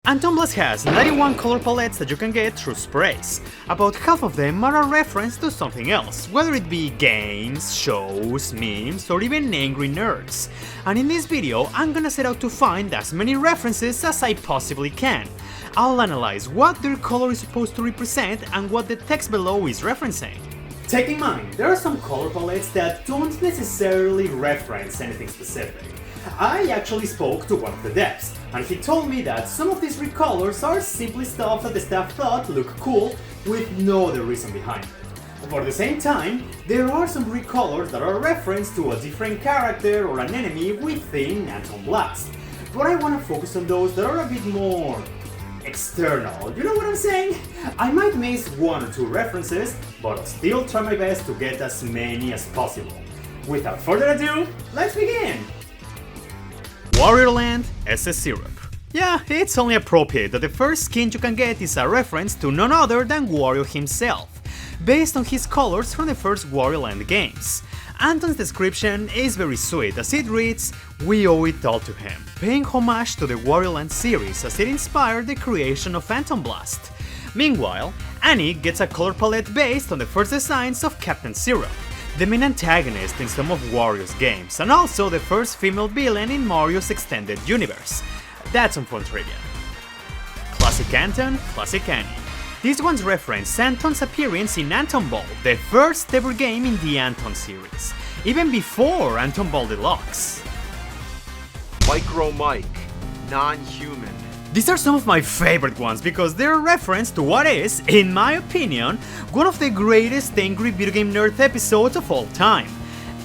AntonBlast has 91 color palettes that you can get through sprays. About half of them are a reference to something else, whether it be games, shows, memes, or even angry nerds. And in this video, I'm gonna set out to find as many references as I possibly can. I'll analyze what their color is supposed to represent and what the text below is referencing. Take in mind, there are some color palettes that don't necessarily reference anything specific. I actually spoke to one of the devs, and he told me that some of these recolors are simply stuff that the staff thought looked cool with no other reason behind it. But at the same time, there are some recolors that are a reference to a different character or an enemy within AntonBlast. But I want to focus on those that are a bit more external, you know what I'm saying? I might miss one or two references, but I'll still try my best to get as many as possible. Without further ado, let's begin! Warrior Land SS Syrup. Yeah, it's only appropriate that the first skin you can get is a reference to none other than Wario himself, based on his colors from the first Wario Land games. Anton's description is very sweet as it reads, "We owe it all to him," paying homage to the Wario Land series as it inspired the creation of AntonBlast. Meanwhile, Annie gets a color palette based on the first designs of Captain Syrup, the main antagonist in some of Wario's games, and also the first female villain in Mario's extended universe. That's some fun trivia. Classic Anton, Classic Annie. These ones reference Anton's appearance in Anton Ball, the first ever game in the Anton series, even before Anton Ball Deluxe. Micro Mike, non-human. These are some of my favorite ones because they're a reference to what is, in my opinion, one of the greatest angry video game nerd episodes of all time,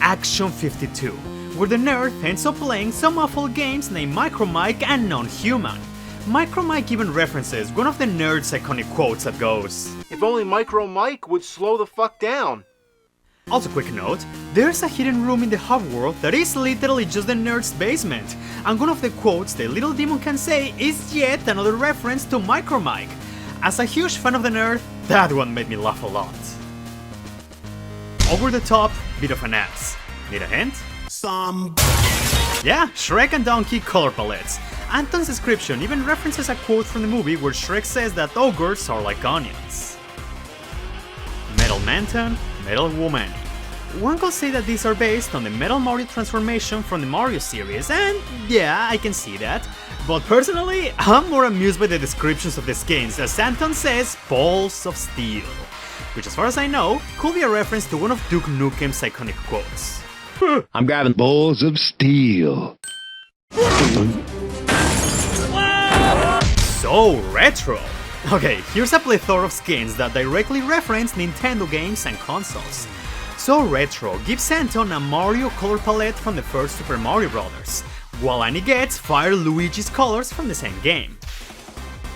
Action 52, where the nerd ends up playing some awful games named Micro Mike and Non-Human. Micro Mike even references one of the nerd's iconic quotes that goes, "If only Micro Mike would slow the fuck down." Also, quick note, there's a hidden room in the hub world that is literally just the nerd's basement, and one of the quotes the little demon can say is yet another reference to Micro Mike. As a huge fan of the nerd, that one made me laugh a lot. Over the top, bit of an ass. Need a hint? Yeah, Shrek and Donkey color palettes. Anton's description even references a quote from the movie where Shrek says that ogres are like onions. Metal Manton, Metal Woman. One could say that these are based on the Metal Mario transformation from the Mario series, and yeah, I can see that. But personally, I'm more amused by the descriptions of the skins, as Anton says balls of steel, which as far as I know, could be a reference to one of Duke Nukem's iconic quotes. I'm grabbing balls of steel. So retro! Okay, here's a plethora of skins that directly reference Nintendo games and consoles. So retro gives Anton a Mario color palette from the first Super Mario Bros., while Annie gets Fire Luigi's colors from the same game.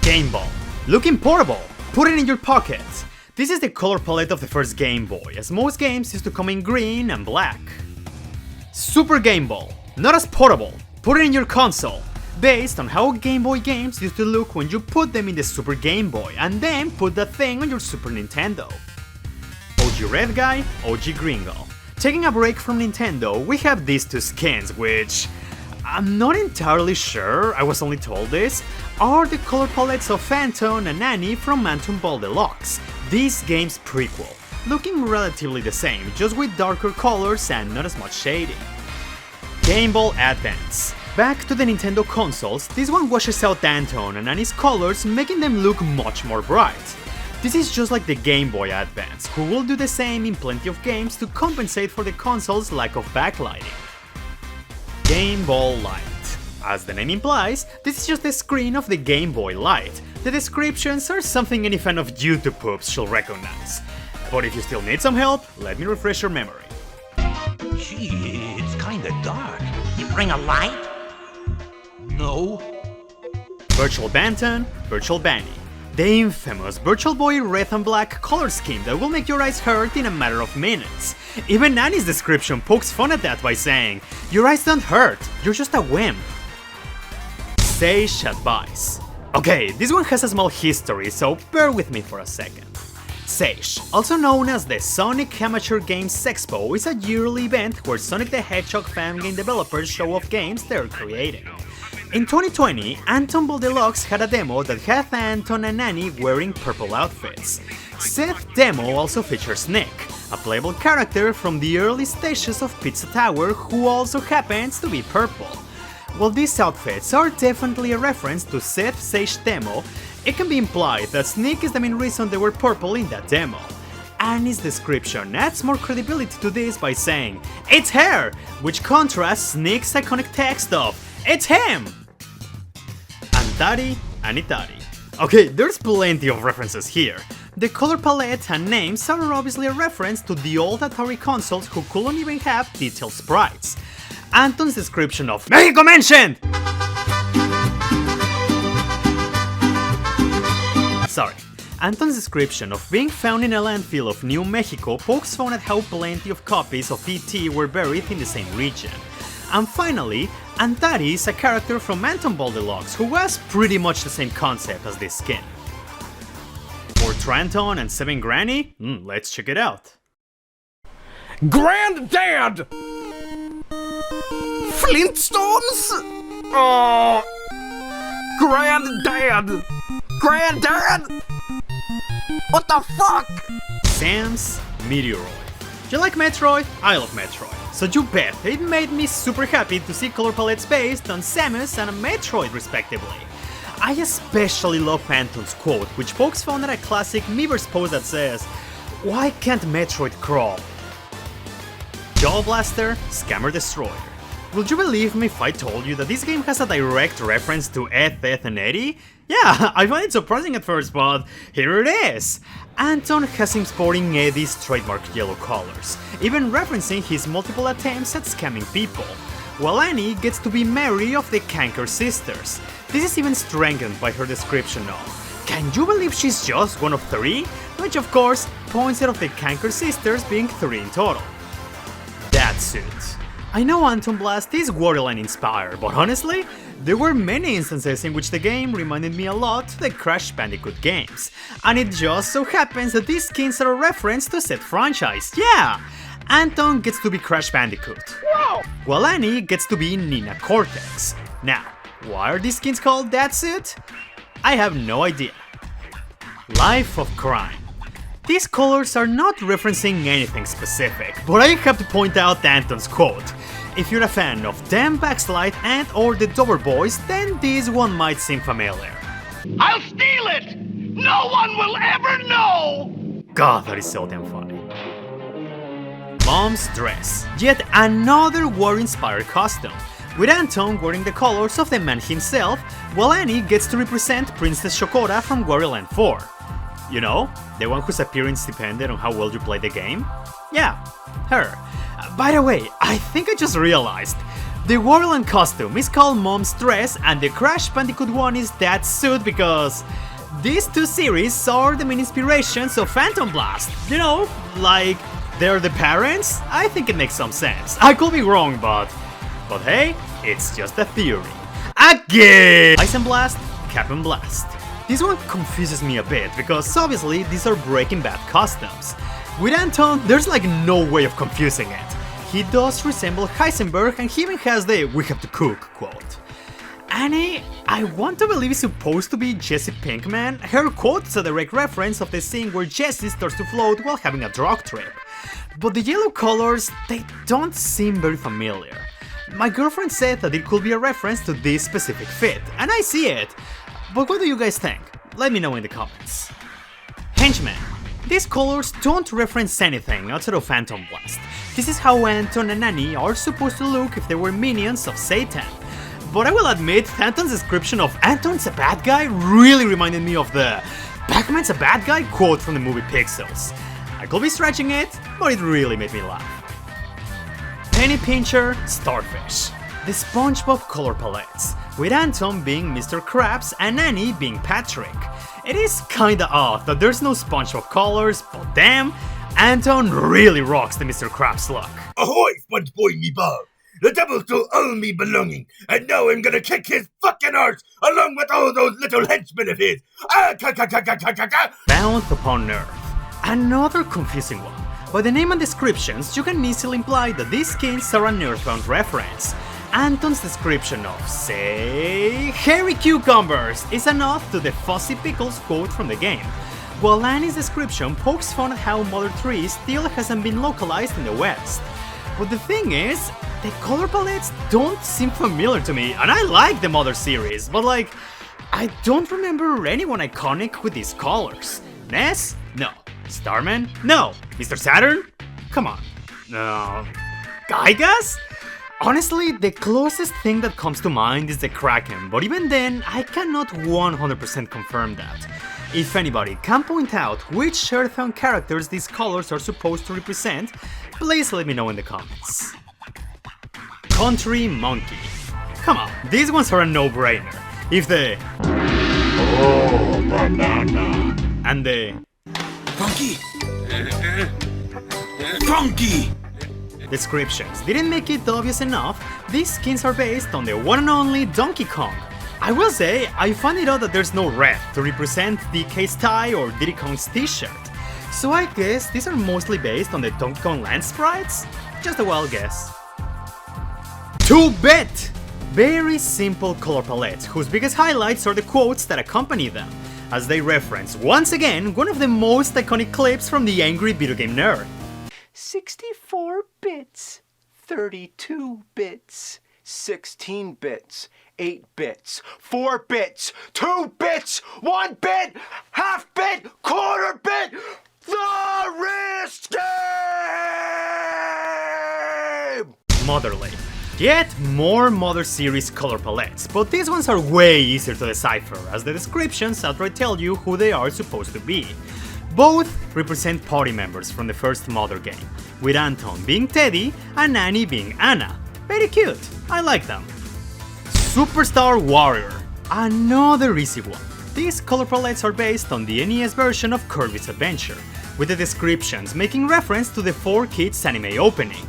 Game Ball. Looking portable, put it in your pocket. This is the color palette of the first Game Boy, as most games used to come in green and black. Super Game Ball. Not as portable, put it in your console. Based on how Game Boy games used to look when you put them in the Super Game Boy and then put that thing on your Super Nintendo. OG Red Guy, OG Gringo. Taking a break from Nintendo, we have these two skins which, I'm not entirely sure, I was only told this, are the color palettes of Anton and Annie from Anton Ball Deluxe, this game's prequel, looking relatively the same, just with darker colors and not as much shading. Game Ball Advance. Back to the Nintendo consoles, this one washes out Anton and Annie's colors, making them look much more bright. This is just like the Game Boy Advance, who will do the same in plenty of games to compensate for the console's lack of backlighting. Game Ball Light. As the name implies, this is just the screen of the Game Boy Light. The descriptions are something any fan of YouTube poops should recognize. But if you still need some help, let me refresh your memory. Gee, it's kinda dark. You bring a light? No. Virtual Banton, Virtual Banny. The infamous Virtual Boy red and black color scheme that will make your eyes hurt in a matter of minutes. Even Nanny's description pokes fun at that by saying, "Your eyes don't hurt, you're just a wimp." Sage Advice. Okay, this one has a small history, so bear with me for a second. Sage, also known as the Sonic Amateur Games Expo, is a yearly event where Sonic the Hedgehog fan game developers show off games they're creating. In 2020, AntonBlast had a demo that had Anton and Annie wearing purple outfits. Said demo also features Nick, a playable character from the early stages of Pizza Tower who also happens to be purple. While these outfits are definitely a reference to Seth's Sage demo, it can be implied that Nick is the main reason they were purple in that demo. Annie's description adds more credibility to this by saying, "It's her!" which contrasts Nick's iconic text of, "It's him!" Antari and Itari. Okay, there's plenty of references here. The color palette and names are obviously a reference to the old Atari consoles who couldn't even have detailed sprites. Anton's description of Mexico mentioned! Sorry. Anton's description of being found in a landfill of New Mexico pokes fun at how plenty of copies of E.T. were buried in the same region. And finally, Antari is a character from AntonBlast who has pretty much the same concept as this skin. For Trenton and Seven Granny? Let's check it out. Granddad! Flintstones? Oh! Granddad! Granddad! What the fuck? Sam's Meteoroid. You like Metroid? I love Metroid. So you bet, it made me super happy to see color palettes based on Samus and a Metroid respectively. I especially love Anton's quote, which pokes fun at a classic Miiverse post that says, "Why can't Metroid crawl?" Jaw Blaster, Scammer Destroyer. Would you believe me if I told you that this game has a direct reference to Eth, and Eddie? Yeah, I find it surprising at first, but here it is! Anton has him sporting Eddie's trademark yellow colors, even referencing his multiple attempts at scamming people, while Annie gets to be Mary of the Kanker sisters. This is even strengthened by her description of, "Can you believe she's just one of 3? Which of course points out of the Kanker sisters being 3 in total. That's it. I know AntonBlast is Waterline inspired, but honestly, there were many instances in which the game reminded me a lot of the Crash Bandicoot games, and it just so happens that these skins are a reference to said franchise, yeah! Anton gets to be Crash Bandicoot, while Annie gets to be Nina Cortex. Now, why are these skins called That's It? I have no idea. Life of Crime. These colors are not referencing anything specific, but I have to point out Anton's quote. If you're a fan of Damn Backslide and or the Dover Boys, then this one might seem familiar. I'll steal it! No one will ever know! God, that is so damn funny. Mom's Dress. Yet another war-inspired costume, with Anton wearing the colors of the man himself, while Annie gets to represent Princess Shokora from Wario Land 4. You know, the one whose appearance depended on how well you play the game? Yeah, her. By the way, I think I just realized, the Wario Land costume is called Mom's Dress and the Crash Bandicoot one is That Suit because these two series are the main inspirations of AntonBlast. You know, like, they're the parents? I think it makes some sense. I could be wrong, but hey, it's just a theory. Again! Ice and Blast, Cap and Blast. This one confuses me a bit, because obviously these are Breaking Bad costumes. With Anton, there's like no way of confusing it. He does resemble Heisenberg and he even has the "we have to cook" quote. Annie, I want to believe is supposed to be Jesse Pinkman. Her quote is a direct reference of the scene where Jesse starts to float while having a drug trip. But the yellow colors, they don't seem very familiar. My girlfriend said that it could be a reference to this specific fit, and I see it. But what do you guys think? Let me know in the comments. Henchman. These colors don't reference anything outside of AntonBlast. This is how Anton and Annie are supposed to look if they were minions of Satan. But I will admit, Anton's description of Anton's a bad guy really reminded me of the "Pac-Man's a bad guy" quote from the movie Pixels. I could be stretching it, but it really made me laugh. Penny Pincher, Starfish. The SpongeBob color palettes, with Anton being Mr. Krabs and Annie being Patrick. It is kinda odd that there's no SpongeBob colors, but damn, Anton really rocks the Mr. Krabs look. Ahoy, SpongeBob me Bob! The devil stole all me belonging, and now I'm gonna kick his fucking arse along with all those little henchmen of his! Bound upon Earth. Another confusing one. By the name and descriptions, you can easily imply that these skins are an Earthbound reference. Anton's description of, say, hairy cucumbers is a nod to the Fuzzy Pickles quote from the game, while Annie's description pokes fun at how Mother 3 still hasn't been localized in the West. But the thing is, the color palettes don't seem familiar to me, and I like the Mother series, but like, I don't remember anyone iconic with these colors. Ness? No. Starman? No. Mr. Saturn? Come on. No. Gygas? Honestly, the closest thing that comes to mind is the Kraken, but even then, I cannot 100% confirm that. If anybody can point out which Earthbound characters these colors are supposed to represent, please let me know in the comments. Country Monkey. Come on, these ones are a no-brainer. If the... Oh, banana. And the... Funky! Funky! descriptions didn't make it obvious enough, these skins are based on the one and only Donkey Kong. I will say, I find it odd that there's no red to represent DK's tie or Diddy Kong's t-shirt. So I guess these are mostly based on the Donkey Kong land sprites? Just a wild guess. 2-bit! Very simple color palettes, whose biggest highlights are the quotes that accompany them, as they reference, once again, one of the most iconic clips from the angry video game nerd. 64 bits, 32 bits, 16 bits, 8 bits, 4 bits, 2 bits, 1 bit, half bit, quarter bit, the wrist game! Motherly. Yet more Mother series color palettes, but these ones are way easier to decipher, as the descriptions outright tell you who they are supposed to be. Both represent party members from the first Mother game, with Anton being Teddy and Annie being Anna. Very cute, I like them. Superstar Warrior, another easy one. These color palettes are based on the NES version of Kirby's Adventure, with the descriptions making reference to the 4Kids anime opening.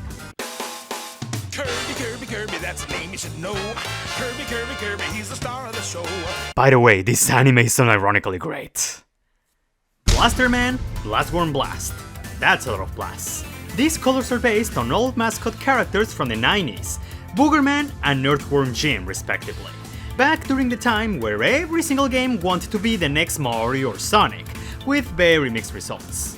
Kirby, Kirby, Kirby, that's the name you should know. Kirby, Kirby, Kirby, he's the star of the show. By the way, this anime is unironically great. Blasterman, Blastworm Blast. That's a lot of blasts. These colors are based on old mascot characters from the 90s, Boogerman and Earthworm Jim respectively, back during the time where every single game wanted to be the next Mario or Sonic, with very mixed results.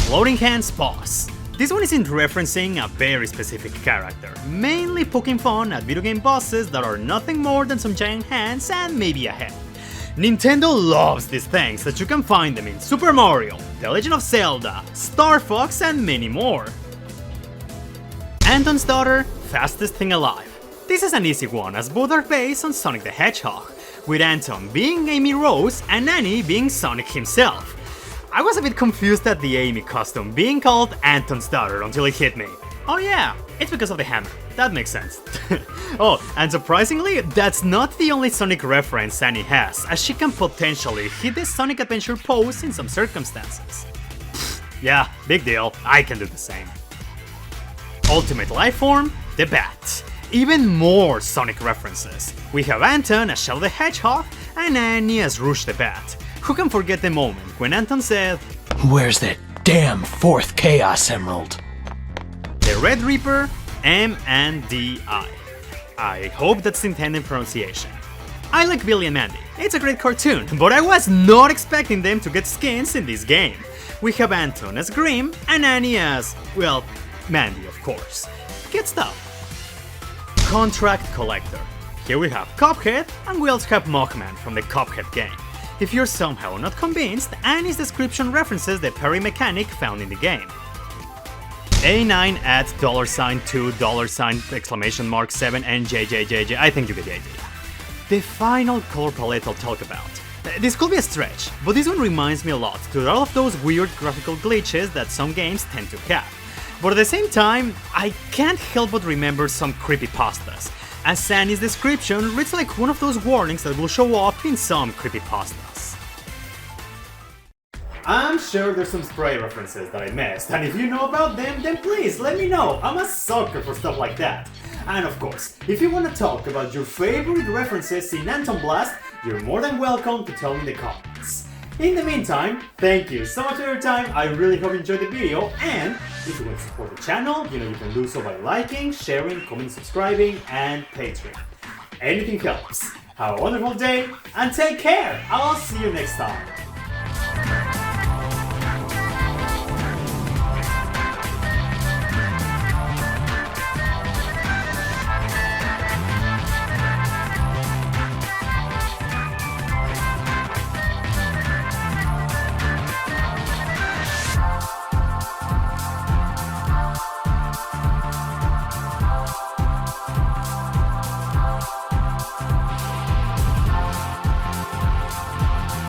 Floating Hands Boss. This one isn't referencing a very specific character, mainly poking fun at video game bosses that are nothing more than some giant hands and maybe a head. Nintendo loves these things, that you can find them in Super Mario, The Legend of Zelda, Star Fox, and many more. Anton's daughter, fastest thing alive. This is an easy one, as both are based on Sonic the Hedgehog, with Anton being Amy Rose and Annie being Sonic himself. I was a bit confused at the Amy costume being called Anton's daughter until it hit me. Oh yeah, it's because of the hammer. That makes sense. Oh, and surprisingly, that's not the only Sonic reference Annie has, as she can potentially hit the Sonic Adventure pose in some circumstances. Yeah, big deal, I can do the same. Ultimate Lifeform, the Bat. Even more Sonic references. We have Anton as Shadow the Hedgehog and Annie as Rouge the Bat. Who can forget the moment when Anton said, Where's that damn fourth Chaos Emerald? The Red Reaper, M&D-I. I hope that's the intended pronunciation. I like Billy and Mandy, it's a great cartoon, but I was not expecting them to get skins in this game. We have Anton as Grimm and Annie as, well, Mandy of course. Good stuff. Contract Collector. Here we have Cuphead, and we also have Mockman from the Cuphead game. If you're somehow not convinced, Annie's description references the parry mechanic found in the game. A9 at $2 $7 and JJJJ, I think you get the idea. The final color palette I'll talk about. This could be a stretch, but this one reminds me a lot to all of those weird graphical glitches that some games tend to have. But at the same time, I can't help but remember some creepypastas, as Annie's description reads like one of those warnings that will show up in some creepypastas. I'm sure there's some spray references that I missed, and if you know about them, then please let me know. I'm a sucker for stuff like that. And of course, if you want to talk about your favorite references in AntonBlast, you're more than welcome to tell me in the comments. In the meantime, thank you so much for your time. I really hope you enjoyed the video, and if you want to support the channel, you can do so by liking, sharing, commenting, subscribing, and Patreon. Anything helps. Have a wonderful day, and take care. I'll see you next time.